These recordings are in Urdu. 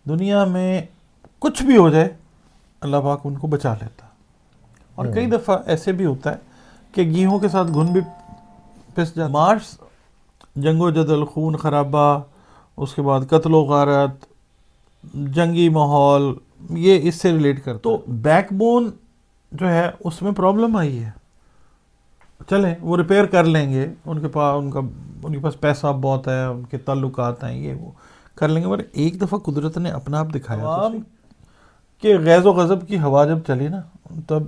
دنیا میں کچھ بھی ہو جائے اللہ پاک ان کو بچا لیتا. اور کئی دفعہ ایسے بھی ہوتا ہے کہ گیہوں کے ساتھ گھن بھی پس جاتا. مارس جنگ و جدل، خون خرابہ، اس کے بعد قتل و غارت، جنگی ماحول، یہ اس سے ریلیٹ کرتا. تو بیک بون جو ہے اس میں پرابلم آئی ہے. چلیں وہ ریپیئر کر لیں گے، ان کے پاس پیسہ بہت ہے، ان کے تعلقات ہیں، یہ وہ کر لیں گے. پر ایک دفعہ قدرت نے اپنا آپ دکھایا عوام کہ غیظ و غضب کی ہوا جب چلی نا، تب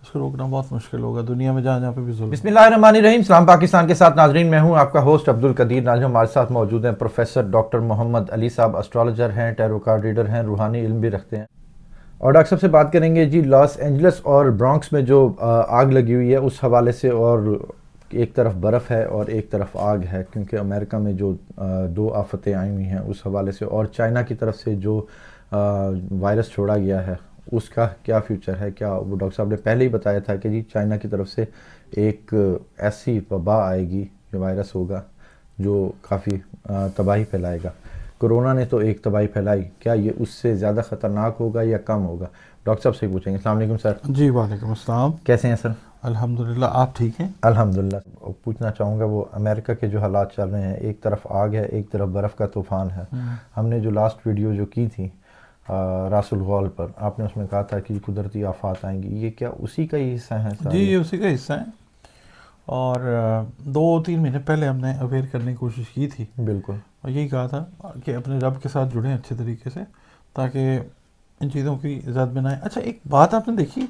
اس کو روکنا بہت مشکل ہوگا دنیا میں جہاں پہ بھی ظلم. بسم اللہ الرحمن الرحیم. سلام پاکستان کے ساتھ ناظرین، میں ہوں آپ کا ہوسٹ عبدالقدیر. ناظرین ہمارے ساتھ موجود ہیں پروفیسر ڈاکٹر محمد علی صاحب. اسٹرالوجر ہیں، ٹیرو کارڈ ریڈر ہیں، روحانی علم بھی رکھتے ہیں. اور ڈاکٹر صاحب سے بات کریں گے جی لاس اینجلس اور برانکس میں جو آگ لگی ہوئی ہے اس حوالے سے. اور ایک طرف برف ہے اور ایک طرف آگ ہے، کیونکہ امریکہ میں جو دو آفتیں آئی ہوئی ہیں اس حوالے سے. اور چائنا کی طرف سے جو وائرس چھوڑا گیا ہے اس کا کیا فیوچر ہے. کیا وہ ڈاکٹر صاحب نے پہلے ہی بتایا تھا کہ جی چائنا کی طرف سے ایک ایسی وبا آئے گی، جو وائرس ہوگا جو کافی تباہی پھیلائے گا. کرونا نے تو ایک تباہی پھیلائی، کیا یہ اس سے زیادہ خطرناک ہوگا یا کم ہوگا؟ ڈاکٹر صاحب سے ہی پوچھیں گے. السلام علیکم سر. جی وعلیکم السلام. کیسے ہیں سر؟ الحمدللہ، آپ ٹھیک ہیں؟ الحمدللہ. پوچھنا چاہوں گا وہ امریکہ کے جو حالات چل رہے ہیں، ایک طرف آگ ہے، ایک طرف برف کا طوفان ہے. ہم نے جو لاسٹ ویڈیو جو کی تھی راس الغول پر، آپ نے اس میں کہا تھا کہ قدرتی آفات آئیں گی، یہ کیا اسی کا ہی حصہ ہیں؟ جی یہ اسی کا حصہ ہیں. اور 2-3 مہینے پہلے ہم نے اویئر کرنے کی کوشش کی تھی. بالکل. اور یہی کہا تھا کہ اپنے رب کے ساتھ جڑیں اچھے طریقے سے، تاکہ ان چیزوں کی زد میں نہ آئے. اچھا ایک بات آپ نے دیکھی،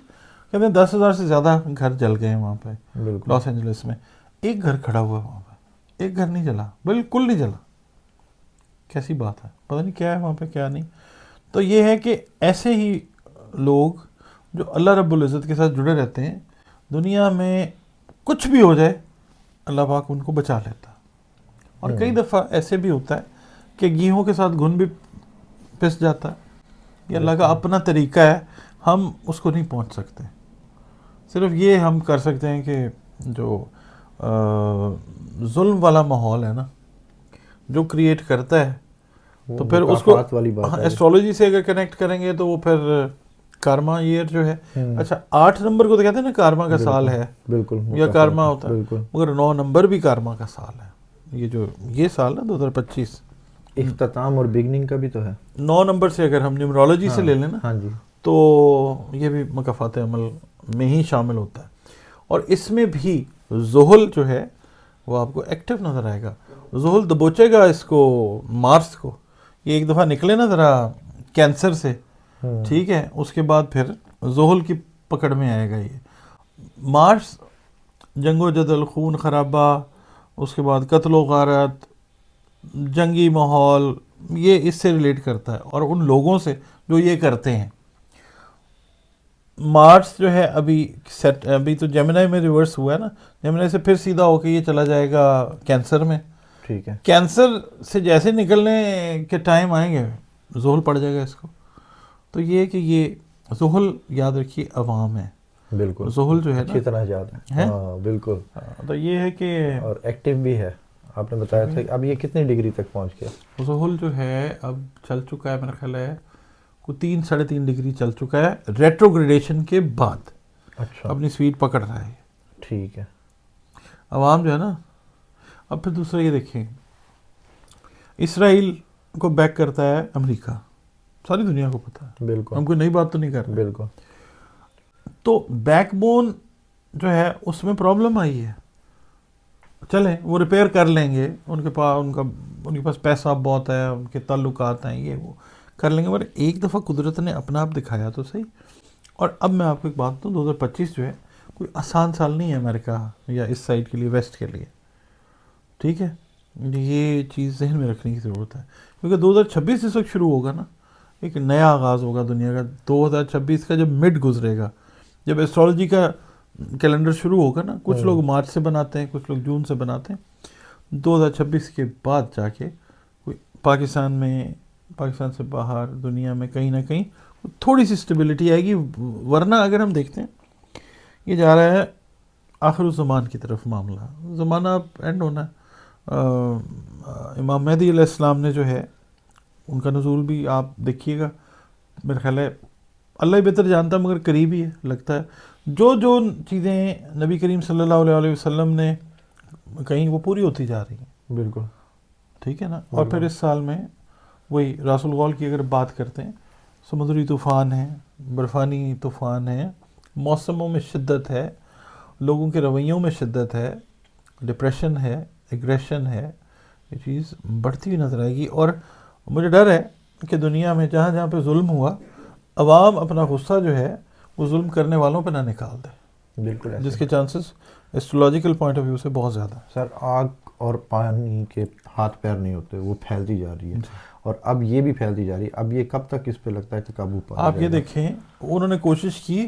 کہتے ہیں 10,000 سے زیادہ گھر جل گئے ہیں وہاں پہ لاس اینجلس میں. ایک گھر کھڑا ہوا وہاں پہ، ایک گھر نہیں جلا، بالکل نہیں جلا. کیسی بات ہے، پتہ نہیں کیا ہے وہاں پہ کیا نہیں. تو یہ ہے کہ ایسے ہی لوگ جو اللہ رب العزت کے ساتھ جڑے رہتے ہیں، دنیا میں کچھ بھی ہو جائے اللہ پاک ان کو بچا لیتا. اور کئی دفعہ ایسے بھی ہوتا ہے کہ گیہوں کے ساتھ گھن بھی پس جاتا ہے. یہ اللہ کا اپنا طریقہ ہے، ہم اس کو نہیں پہنچ سکتے. صرف یہ ہم کر سکتے ہیں کہ جو ظلم والا ماحول ہے نا، جو کریٹ کرتا ہے، تو پھر اس کو ایسٹرولوجی سے اگر کنیکٹ کریں گے تو وہ پھر کارما ایئر جو ہے، اچھا 8 نمبر کو تو کہتے ہیں نا کارما کا سال ہے، بالکل یا کارما ہوتا ہے، مگر 9 نمبر بھی کارما کا سال ہے. یہ سال ہے 2025 اختتام اور بگننگ کا بھی تو ہے. 9 نمبر سے اگر ہم نیومرولوجی سے لے لیں نا، ہاں جی، تو یہ بھی مکافات عمل میں ہی شامل ہوتا ہے. اور اس میں بھی زحل جو ہے وہ آپ کو ایکٹیو نظر آئے گا. زحل دبوچے گا اس کو، مارس کو. یہ ایک دفعہ نکلے نا ذرا کینسر سے، ٹھیک ہے، اس کے بعد پھر زحل کی پکڑ میں آئے گا. یہ مارس جنگ و جدل، خون خرابہ، اس کے بعد قتل و غارت، جنگی ماحول، یہ اس سے ریلیٹ کرتا ہے، اور ان لوگوں سے جو یہ کرتے ہیں. مارس جو ہے ابھی تو جیمنائی میں ریورس ہوا ہے نا، جیمنائی سے پھر سیدھا ہو کے یہ چلا جائے گا کینسر میں. ٹھیک ہے. کینسر سے جیسے نکلنے کے ٹائم آئیں گے زحل پڑ جائے گا اس کو. تو یہ کہ یہ زحل یاد رکھیے عوام ہے. بالکل زحل جو ہے اچھی طرح یاد ہے. ہاں بالکل. تو یہ ہے کہ اور ایکٹیو بھی ہے. آپ نے بتایا تھا کہ اب یہ کتنی ڈگری تک پہنچ گیا؟ زحل جو ہے اب چل چکا ہے، میرا خیال ہے کوئی 3-3.5 ڈگری چل چکا ہے ریٹروگریڈیشن کے بعد. اچھا، اپنی سپیڈ پکڑ رہا ہے. ٹھیک ہے. عوام جو ہے نا، اب پھر دوسرا یہ دیکھیں، اسرائیل کو بیک کرتا ہے امریکہ، ساری دنیا کو پتہ ہے. بالکل. ہم کوئی نئی بات تو نہیں کر رہے. بالکل. تو بیک بون جو ہے اس میں پرابلم آئی ہے. چلیں وہ ریپیئر کر لیں گے، ان کے پاس پیسہ بہت ہے، ان کے تعلقات ہیں، یہ وہ کر لیں گے. پر ایک دفعہ قدرت نے اپنا آپ دکھایا تو صحیح. اور اب میں آپ کو ایک بات بتاؤں، 2025 جو ہے کوئی آسان سال نہیں ہے امریکہ یا اس سائڈ کے لیے، ویسٹ کے لیے. ٹھیک ہے، یہ چیز ذہن میں رکھنے کی ضرورت ہے، کیونکہ 2026 اس وقت شروع ہوگا نا، ایک نیا آغاز ہوگا دنیا کا. 2026 کا جب مڈ گزرے گا، جب ایسٹرولوجی کا کیلنڈر شروع ہوگا نا، کچھ لوگ مارچ سے بناتے ہیں، کچھ لوگ جون سے بناتے ہیں. 2026 کے بعد جا کے کوئی پاکستان سے باہر دنیا میں کہیں نہ کہیں تھوڑی سی اسٹیبلٹی آئے گی. ورنہ اگر ہم دیکھتے ہیں یہ جا رہا ہے آخر الزمان کی طرف معاملہ. زمانہ اب اینڈ ہونا ہے. امام مہدی علیہ السلام نے جو ہے ان کا نزول بھی آپ دیکھیے گا، میرا خیال ہے اللہ ہی بہتر جانتا ہے، مگر قریب ہی ہے لگتا ہے. جو چیزیں نبی کریم صلی اللہ علیہ وسلم نے کہیں وہ پوری ہوتی جا رہی ہیں. بالکل ٹھیک ہے نا. اور پھر اس سال میں وہی راس الغول کی اگر بات کرتے ہیں، سمندری طوفان ہے، برفانی طوفان ہے، موسموں میں شدت ہے، لوگوں کے رویوں میں شدت ہے، ڈپریشن ہے، ایگریشن ہے، یہ چیز بڑھتی ہوئی نظر آئے گی. اور مجھے ڈر ہے کہ دنیا میں جہاں جہاں پہ ظلم ہوا، عوام اپنا غصہ جو ہے وہ ظلم کرنے والوں پہ نہ نکال دے. بالکل جس کے چانسز ایسٹرولوجیکل پوائنٹ آف ویو سے بہت زیادہ ہیں. سر آگ اور پانی کے ہاتھ پیر نہیں ہوتے، وہ پھیلتی جا رہی ہے، اور اب یہ بھی پھیلتی جا رہی ہے. اب یہ کب تک اس پہ لگتا ہے کہ قابو پا آپ یہ دیکھیں انہوں نے کوشش کی،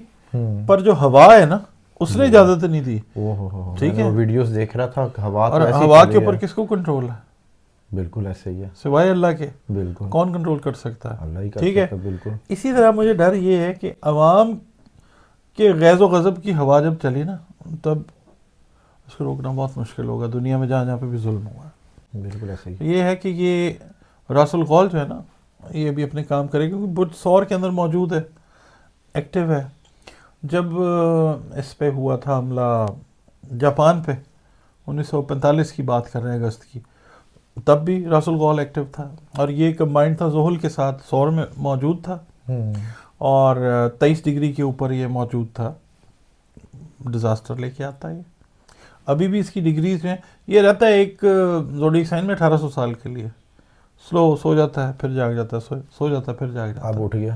پر جو ہوا ہے نا اس نے اجازت نہیں دی. ٹھیک ہے، ویڈیوز دیکھ رہا تھا، ہوا اور ہوا کے اوپر کس کو کنٹرول ہے؟ بالکل ایسے ہی ہے، سوائے اللہ کے. بالکل کون کنٹرول کر سکتا ہے؟ اللہ ہی کر ٹھیک ہے. سکتا ہے. بالکل اسی طرح مجھے ڈر یہ ہے کہ عوام کے غیظ و غضب کی ہوا جب چلی نا، تب اس کو روکنا بہت مشکل ہوگا دنیا میں جہاں جہاں پہ بھی ظلم ہوا ہے. بالکل ایسے ہی. یہ ہے کہ یہ راس الغول جو ہے نا یہ بھی اپنے کام کرے، کیونکہ برج سور کے اندر موجود ہے، ایکٹیو ہے. جب اس پہ ہوا تھا حملہ جاپان پہ 1945 کی بات کر رہے ہیں، اگست کی، تب بھی راس الغول ایکٹیو تھا، اور یہ کمبائنڈ تھا زحل کے ساتھ، سور میں موجود تھا، اور 23 ڈگری کے اوپر یہ موجود تھا. ڈیزاسٹر لے کے آتا ہے یہ. ابھی بھی اس کی ڈگریز ہیں، یہ رہتا ہے ایک زوڈیک سائن میں 1800 سال کے لیے. سلو سو جاتا ہے پھر جاگ جاتا ہے، سو جاتا ہے پھر جاگ جاتا ہے. اب اٹھ گیا.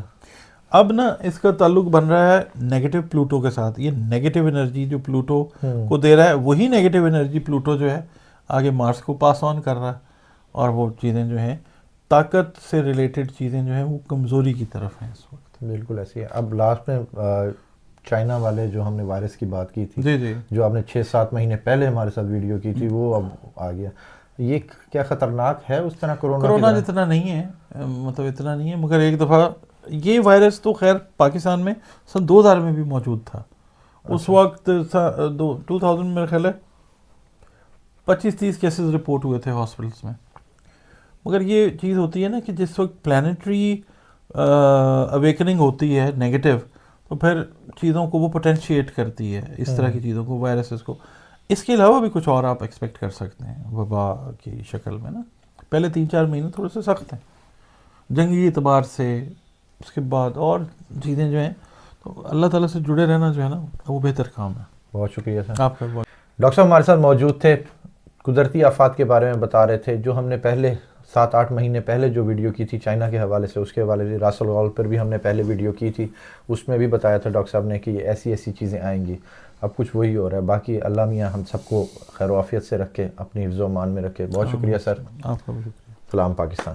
اب نا اس کا تعلق بن رہا ہے نیگیٹو پلوٹو کے ساتھ. یہ نیگیٹو انرجی جو پلوٹو کو دے رہا ہے، وہی نیگیٹو انرجی پلوٹو جو ہے آگے مارس کو پاس آن کر رہا ہے. اور وہ چیزیں جو ہیں طاقت سے ریلیٹڈ چیزیں جو ہیں وہ کمزوری کی طرف ہیں اس وقت. بالکل ایسی ہے. اب لاسٹ میں چائنا والے جو ہم نے وائرس کی بات کی تھی، جی جی، جو آپ نے 6-7 مہینے پہلے ہمارے ساتھ ویڈیو کی تھی، وہ اب آ گیا. یہ کیا خطرناک ہے اس طرح کرونا جتنا نہیں ہے، مطلب اتنا نہیں ہے، مگر ایک دفعہ یہ وائرس تو خیر پاکستان میں سن 2000 میں بھی موجود تھا. اس وقت 2000 میں میرے خیال ہے 25-30 کیسز رپورٹ ہوئے تھے ہاسپٹلس میں. مگر یہ چیز ہوتی ہے نا کہ جس وقت پلانیٹری اویکننگ ہوتی ہے نیگیٹو، تو پھر چیزوں کو وہ پوٹینشیٹ کرتی ہے، اس طرح کی چیزوں کو، وائرسز کو. اس کے علاوہ بھی کچھ اور آپ ایکسپیکٹ کر سکتے ہیں وبا کی شکل میں نا. پہلے 3-4 مہینے تھوڑے سے سخت ہیں جنگی اعتبار سے، اس کے بعد اور چیزیں جو ہیں، تو اللہ تعالیٰ سے جڑے رہنا جو ہے نا وہ بہتر کام ہے. بہت شکریہ سر. آپ کا ڈاکٹر صاحب ہمارے ساتھ موجود تھے، قدرتی آفات کے بارے میں بتا رہے تھے. جو ہم نے پہلے 7-8 مہینے پہلے جو ویڈیو کی تھی چائنا کے حوالے سے، اس کے حوالے سے راس الغول پر بھی ہم نے پہلے ویڈیو کی تھی، اس میں بھی بتایا تھا ڈاکٹر صاحب نے کہ یہ ایسی چیزیں آئیں گی. اب کچھ وہی ہو رہا ہے. باقی اللہ میاں ہم سب کو خیر و عافیت سے رکھے، اپنی حفظ و امان میں رکھے. بہت شکریہ سر. آپ کا بھی شکریہ. سلام پاکستان.